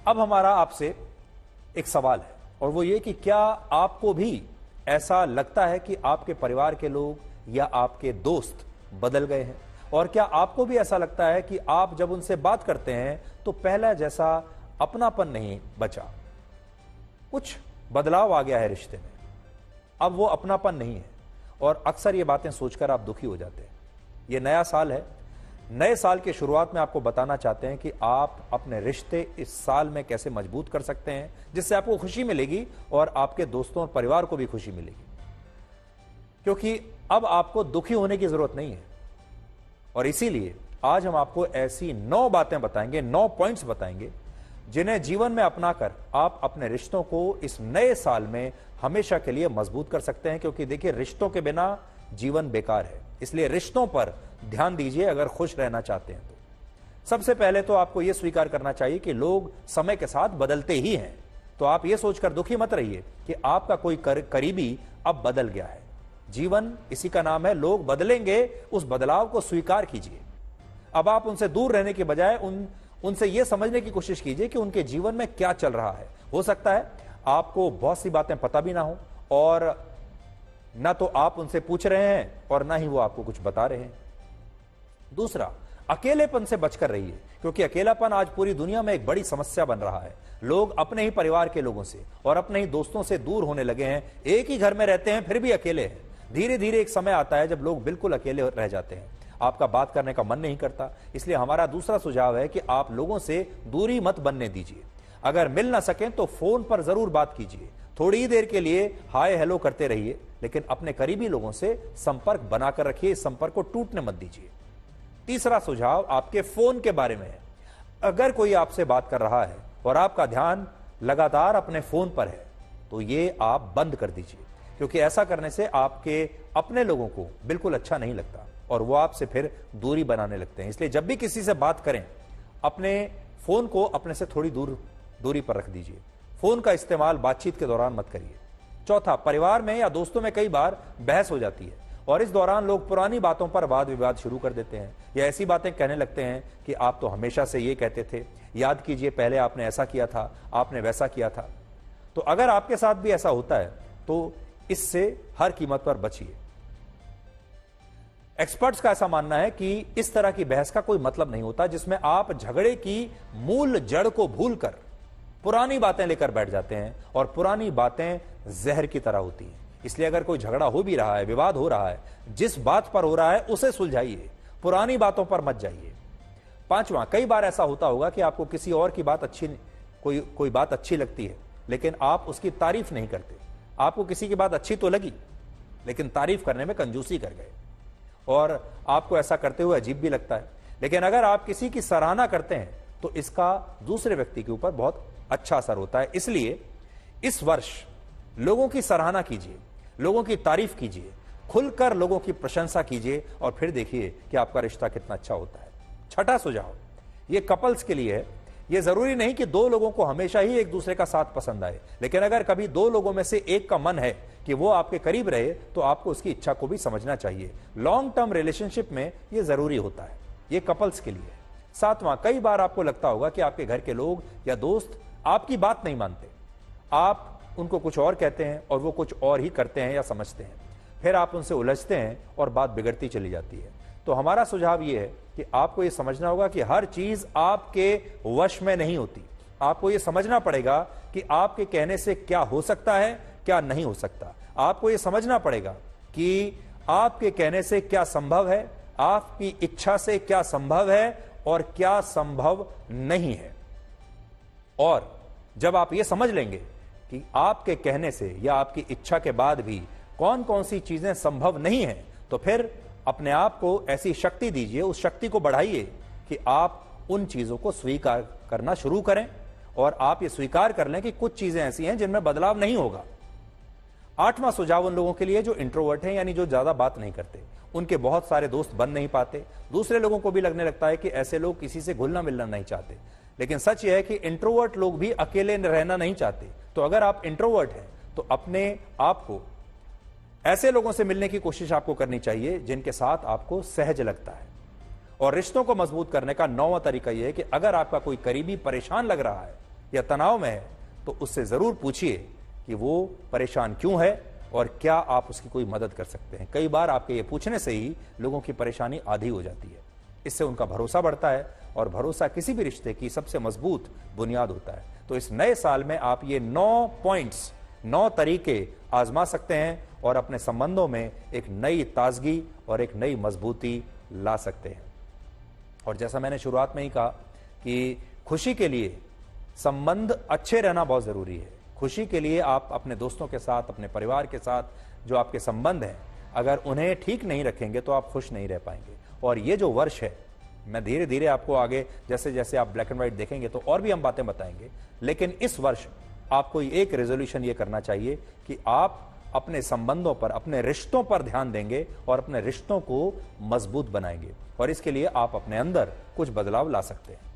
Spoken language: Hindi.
अब हमारा आपसे एक सवाल है और वो ये कि क्या आपको भी ऐसा लगता है कि आपके परिवार के लोग या आपके दोस्त बदल गए हैं? और क्या आपको भी ऐसा लगता है कि आप जब उनसे बात करते हैं तो पहला जैसा अपनापन नहीं बचा, कुछ बदलाव आ गया है रिश्ते में, अब वो अपनापन नहीं है? और अक्सर ये बातें सोचकर आप दुखी हो जाते हैं। ये नया साल है, नए साल की शुरुआत में आपको बताना चाहते हैं कि आप अपने रिश्ते इस साल में कैसे मजबूत कर सकते हैं जिससे आपको खुशी मिलेगी और आपके दोस्तों और परिवार को भी खुशी मिलेगी, क्योंकि अब आपको दुखी होने की जरूरत नहीं है। और इसीलिए आज हम आपको ऐसी 9 बातें बताएंगे, 9 पॉइंट्स बताएंगे जिन्हें जीवन में अपनाकर आप अपने रिश्तों को इस नए साल में हमेशा के लिए मजबूत कर सकते हैं। क्योंकि देखिए, रिश्तों के बिना जीवन बेकार है, इसलिए रिश्तों पर ध्यान दीजिए अगर खुश रहना चाहते हैं तो। सबसे पहले तो आपको यह स्वीकार करना चाहिए कि लोग समय के साथ बदलते ही हैं। तो आप यह सोचकर दुखी मत रहिए कि आपका कोई करीबी अब बदल गया है। जीवन इसी का नाम है, लोग बदलेंगे, उस बदलाव को स्वीकार कीजिए। अब आप उनसे दूर रहने के बजाय उनसे यह समझने की कोशिश कीजिए कि उनके जीवन में क्या चल रहा है। हो सकता है आपको बहुत सी बातें पता भी ना हो और ना तो आप उनसे पूछ रहे हैं और ना ही वो आपको कुछ बता रहे हैं। दूसरा, अकेलेपन से बचकर रहिए, क्योंकि अकेलापन आज पूरी दुनिया में एक बड़ी समस्या बन रहा है। लोग अपने ही परिवार के लोगों से और अपने ही दोस्तों से दूर होने लगे हैं। एक ही घर में रहते हैं फिर भी अकेले हैं। धीरे धीरे एक समय आता है जब लोग बिल्कुल अकेले रह जाते हैं, आपका बात करने का मन नहीं करता। इसलिए हमारा दूसरा सुझाव है कि आप लोगों से दूरी मत बनने दीजिए। अगर मिल ना सकें तो फोन पर जरूर बात कीजिए, थोड़ी ही देर के लिए हाय हेलो करते रहिए, लेकिन अपने करीबी लोगों से संपर्क बनाकर रखिए, इस संपर्क को टूटने मत दीजिए। तीसरा सुझाव आपके फोन के बारे में है। अगर कोई आपसे बात कर रहा है और आपका ध्यान लगातार अपने फोन पर है तो ये आप बंद कर दीजिए, क्योंकि ऐसा करने से आपके अपने लोगों को बिल्कुल अच्छा नहीं लगता और वो आपसे फिर दूरी बनाने लगते हैं। इसलिए जब भी किसी से बात करें, अपने फोन को अपने से थोड़ी दूरी पर रख दीजिए। फोन का इस्तेमाल बातचीत के दौरान मत करिए। चौथा, परिवार में या दोस्तों में कई बार बहस हो जाती है और इस दौरान लोग पुरानी बातों पर वाद विवाद शुरू कर देते हैं या ऐसी बातें कहने लगते हैं कि आप तो हमेशा से ये कहते थे, याद कीजिए पहले आपने ऐसा किया था, आपने वैसा किया था। तो अगर आपके साथ भी ऐसा होता है तो इससे हर कीमत पर बचिए। एक्सपर्ट्स का ऐसा मानना है कि इस तरह की बहस का कोई मतलब नहीं होता जिसमें आप झगड़े की मूल जड़ को भूलकर पुरानी बातें लेकर बैठ जाते हैं, और पुरानी बातें जहर की तरह होती हैं। इसलिए अगर कोई झगड़ा हो भी रहा है, विवाद हो रहा है, जिस बात पर हो रहा है उसे सुलझाइए, पुरानी बातों पर मत जाइए। पांचवा, कई बार ऐसा होता होगा कि आपको किसी और की बात कोई बात अच्छी लगती है लेकिन आप उसकी तारीफ नहीं करते। आपको किसी की बात अच्छी तो लगी लेकिन तारीफ करने में कंजूसी कर गए और आपको ऐसा करते हुए अजीब भी लगता है। लेकिन अगर आप किसी की सराहना करते हैं तो इसका दूसरे व्यक्ति के ऊपर बहुत अच्छा असर होता है। इसलिए इस वर्ष लोगों की सराहना कीजिए, लोगों की तारीफ कीजिए, खुलकर लोगों की प्रशंसा कीजिए और फिर देखिए कि आपका रिश्ता कितना अच्छा होता है। छठा सुझाव ये कपल्स के लिए है। ये जरूरी नहीं कि 2 लोगों को हमेशा ही एक दूसरे का साथ पसंद आए, लेकिन अगर कभी 2 लोगों में से एक का मन है कि वो आपके करीब रहे तो आपको उसकी इच्छा को भी समझना चाहिए। लॉन्ग टर्म रिलेशनशिप में ये जरूरी होता है, ये कपल्स के लिए है। सातवां, कई बार आपको लगता होगा कि आपके घर के लोग या दोस्त आपकी बात नहीं मानते। आप उनको कुछ और कहते हैं और वो कुछ और ही करते हैं या समझते हैं, फिर आप उनसे उलझते हैं और बात बिगड़ती चली जाती है। तो हमारा सुझाव ये है कि आपको ये समझना होगा कि हर चीज आपके वश में नहीं होती। आपको ये समझना पड़ेगा कि आपके कहने से क्या हो सकता है, क्या नहीं हो सकता। आपको ये समझना पड़ेगा कि आपके कहने से क्या संभव है, आपकी इच्छा से क्या संभव है और क्या संभव नहीं है। और जब आप ये समझ लेंगे कि आपके कहने से या आपकी इच्छा के बाद भी कौन कौन सी चीजें संभव नहीं है, तो फिर अपने आप को ऐसी शक्ति दीजिए, उस शक्ति को बढ़ाइए कि आप उन चीजों को स्वीकार करना शुरू करें और आप ये स्वीकार कर लें कि कुछ चीजें ऐसी हैं जिनमें बदलाव नहीं होगा। आठवां सुझाव उन लोगों के लिए जो इंट्रोवर्ट हैं, यानी जो ज्यादा बात नहीं करते। उनके बहुत सारे दोस्त बन नहीं पाते। दूसरे लोगों को भी लगने लगता है कि ऐसे लोग किसी से घुलना मिलना नहीं चाहते, लेकिन सच यह है कि इंट्रोवर्ट लोग भी अकेले रहना नहीं चाहते। तो अगर आप इंट्रोवर्ट हैं तो अपने आप को ऐसे लोगों से मिलने की कोशिश आपको करनी चाहिए जिनके साथ आपको सहज लगता है। और रिश्तों को मजबूत करने का 9वां तरीका यह है कि अगर आपका कोई करीबी परेशान लग रहा है या तनाव में है तो उससे जरूर पूछिए कि वो परेशान क्यों है और क्या आप उसकी कोई मदद कर सकते हैं। कई बार आपके ये पूछने से ही लोगों की परेशानी आधी हो जाती है, इससे उनका भरोसा बढ़ता है और भरोसा किसी भी रिश्ते की सबसे मजबूत बुनियाद होता है। तो इस नए साल में आप ये 9 पॉइंट्स, 9 तरीके आजमा सकते हैं और अपने संबंधों में एक नई ताजगी और एक नई मजबूती ला सकते हैं। और जैसा मैंने शुरुआत में ही कहा कि खुशी के लिए संबंध अच्छे रहना बहुत जरूरी है। खुशी के लिए आप अपने दोस्तों के साथ, अपने परिवार के साथ जो आपके संबंध हैं, अगर उन्हें ठीक नहीं रखेंगे तो आप खुश नहीं रह पाएंगे। और ये जो वर्ष है, मैं धीरे धीरे आपको आगे जैसे जैसे आप ब्लैक एंड व्हाइट देखेंगे तो और भी हम बातें बताएंगे, लेकिन इस वर्ष आपको एक रेजोल्यूशन ये करना चाहिए कि आप अपने संबंधों पर, अपने रिश्तों पर ध्यान देंगे और अपने रिश्तों को मजबूत बनाएंगे। और इसके लिए आप अपने अंदर कुछ बदलाव ला सकते हैं।